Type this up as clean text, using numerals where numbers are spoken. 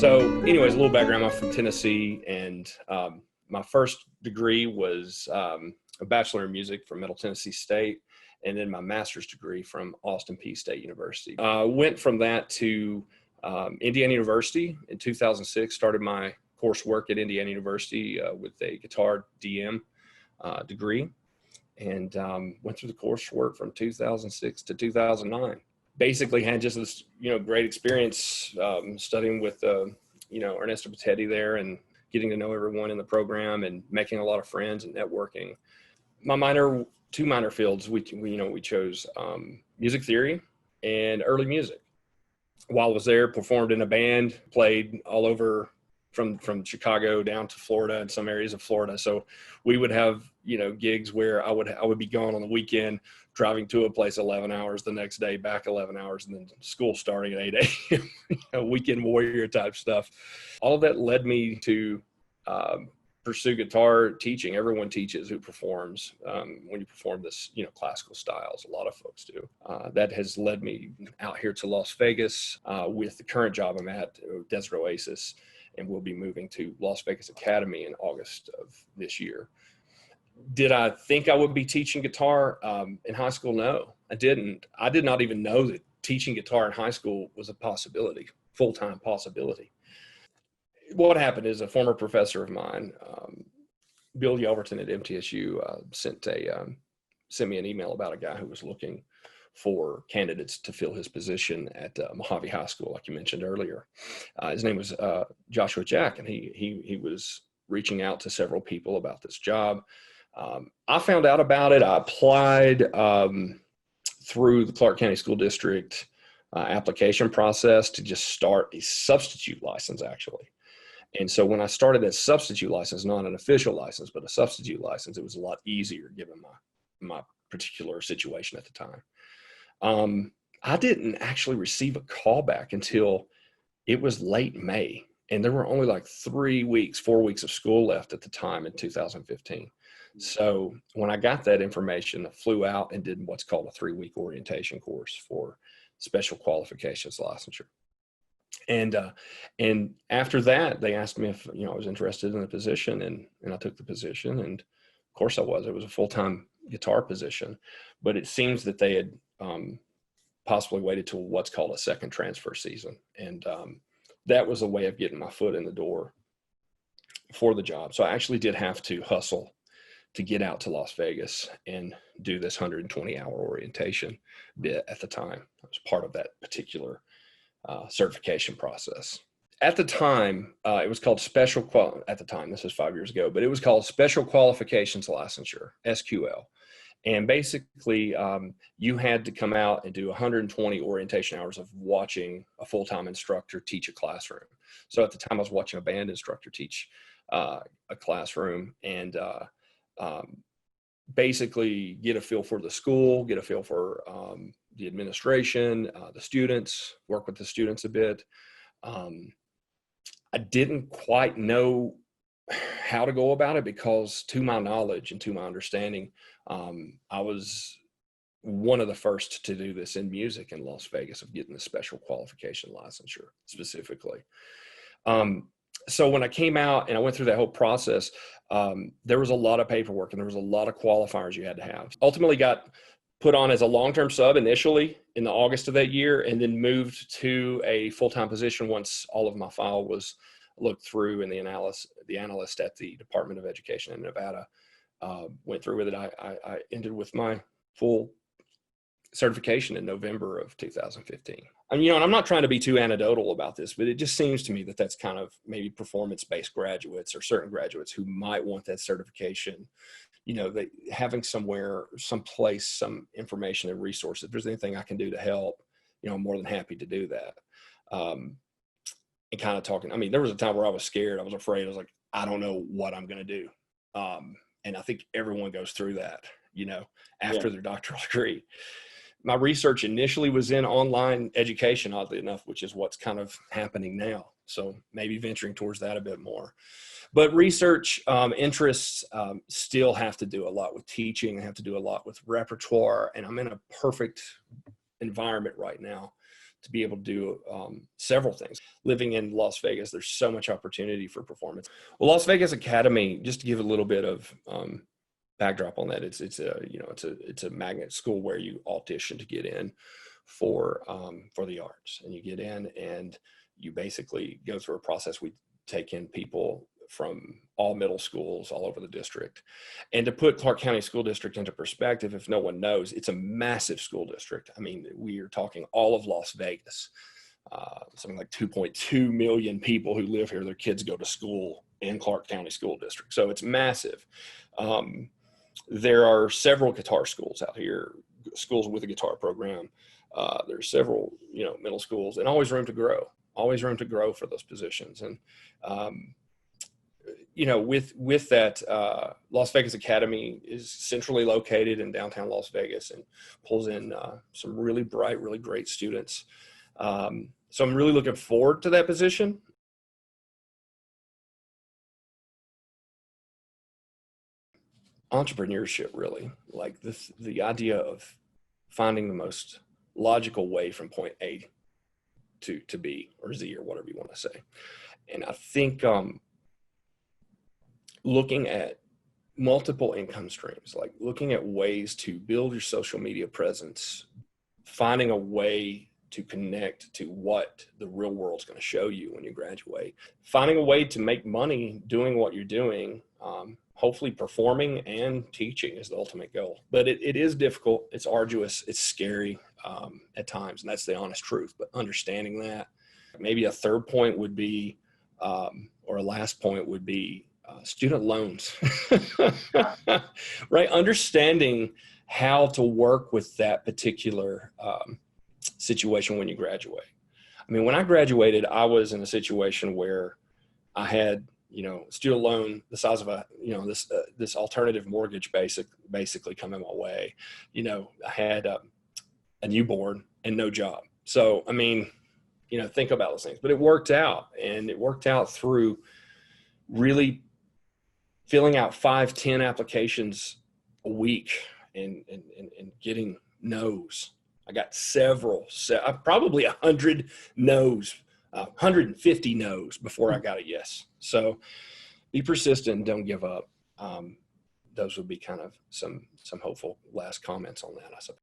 So anyways, a little background. I'm from Tennessee, and my first degree was a Bachelor in Music from Middle Tennessee State, and then my master's degree from Austin Peay State University. Went from that to Indiana University in 2006, started my coursework at Indiana University with a guitar DM degree, and went through the coursework from 2006 to 2009. Basically had just this, great experience studying with, Ernesto Patetti there, and getting to know everyone in the program and making a lot of friends and networking. My two minor fields, we chose music theory and early music. While I was there, performed in a band, played all over from Chicago down to Florida and some areas of Florida. So we would have, gigs where I would be gone on the weekend, driving to a place 11 hours, the next day back 11 hours, and then school starting at 8 a.m., weekend warrior type stuff. All of that led me to pursue guitar teaching. Everyone teaches who performs when you perform this, classical styles. A lot of folks do. That has led me out here to Las Vegas with the current job I'm at, Desert Oasis, and we'll be moving to Las Vegas Academy in August of this year. Did I think I would be teaching guitar in high school? No, I didn't. I did not even know that teaching guitar in high school was a possibility, full-time possibility. What happened is a former professor of mine, Bill Yelverton at MTSU, sent me an email about a guy who was looking for candidates to fill his position at Mojave High School, like you mentioned earlier. His name was Joshua Jack, and he was reaching out to several people about this job. I found out about it. I applied through the Clark County School District application process to just start a substitute license, actually. And so when I started that substitute license, not an official license, but a substitute license, it was a lot easier given my particular situation at the time. I didn't actually receive a call back until it was late May, and there were only like 4 weeks of school left at the time in 2015. So when I got that information, I flew out and did what's called a 3-week orientation course for special qualifications licensure. And after that, they asked me if, I was interested in the position, and I took the position, and of course I was. It was a full-time guitar position, but it seems that they had possibly waited till what's called a second transfer season. And that was a way of getting my foot in the door for the job. So I actually did have to hustle to get out to Las Vegas and do this 120-hour orientation bit at the time. I was part of that particular certification process. At the time, it was called at the time, this is 5 years ago, but it was called Special Qualifications Licensure, SQL. And basically, you had to come out and do 120 orientation hours of watching a full-time instructor teach a classroom. So at the time, I was watching a band instructor teach a classroom, and basically get a feel for the school, get a feel for the administration, the students, work with the students a bit. I didn't quite know how to go about it because, to my knowledge and to my understanding, I was one of the first to do this in music in Las Vegas, of getting the special qualification licensure specifically. So when I came out and I went through that whole process, there was a lot of paperwork and there was a lot of qualifiers you had to have. Ultimately got put on as a long-term sub initially in the August of that year, and then moved to a full-time position once all of my file was looked through, and the analyst at the Department of Education in Nevada went through with it. I ended with my full certification in November of 2015. And I'm not trying to be too anecdotal about this, but it just seems to me that that's kind of maybe performance-based graduates, or certain graduates who might want that certification, they having somewhere, someplace, some information and resources. If there's anything I can do to help, I'm more than happy to do that. And kind of talking, there was a time where I was scared. I was afraid. I was like, I don't know what I'm going to do. And I think everyone goes through that, after their doctoral degree. My research initially was in online education, oddly enough, which is what's kind of happening now. So maybe venturing towards that a bit more. But research interests still have to do a lot with teaching. I have to do a lot with repertoire. And I'm in a perfect environment right now to be able to do several things. Living in Las Vegas, there's so much opportunity for performance. Well, Las Vegas Academy, just to give a little bit of backdrop on that, it's a magnet school where you audition to get in for the arts, and you get in and you basically go through a process. We take in people from all middle schools all over the district. And to put Clark County School District into perspective, if no one knows, it's a massive school district. I mean, we are talking all of Las Vegas, something like 2.2 million people who live here. Their kids go to school in Clark County School District. So it's massive. There are several guitar schools out here, schools with a guitar program. There's several, middle schools, and always room to grow for those positions. And, with that, Las Vegas Academy is centrally located in downtown Las Vegas and pulls in some really bright, really great students. So I'm really looking forward to that position. Entrepreneurship, really, like the idea of finding the most logical way from point A to B or Z or whatever you want to say. And I think looking at multiple income streams, like looking at ways to build your social media presence, finding a way to connect to what the real world's going to show you when you graduate, finding a way to make money doing what you're doing, hopefully performing and teaching is the ultimate goal. But it is difficult, it's arduous, it's scary at times, and that's the honest truth. But understanding that, maybe a third point would be, or a last point would be, student loans, right? Understanding how to work with that particular situation when you graduate. I mean, when I graduated, I was in a situation where I had, student loan the size of this alternative mortgage basically coming my way. I had a newborn and no job. So, I mean, think about those things, but it worked out, and it worked out through really filling out 5-10 applications a week and getting no's. I got probably 100 no's, 150 no's before I got a yes. So be persistent and don't give up. Those would be kind of some hopeful last comments on that, I suppose.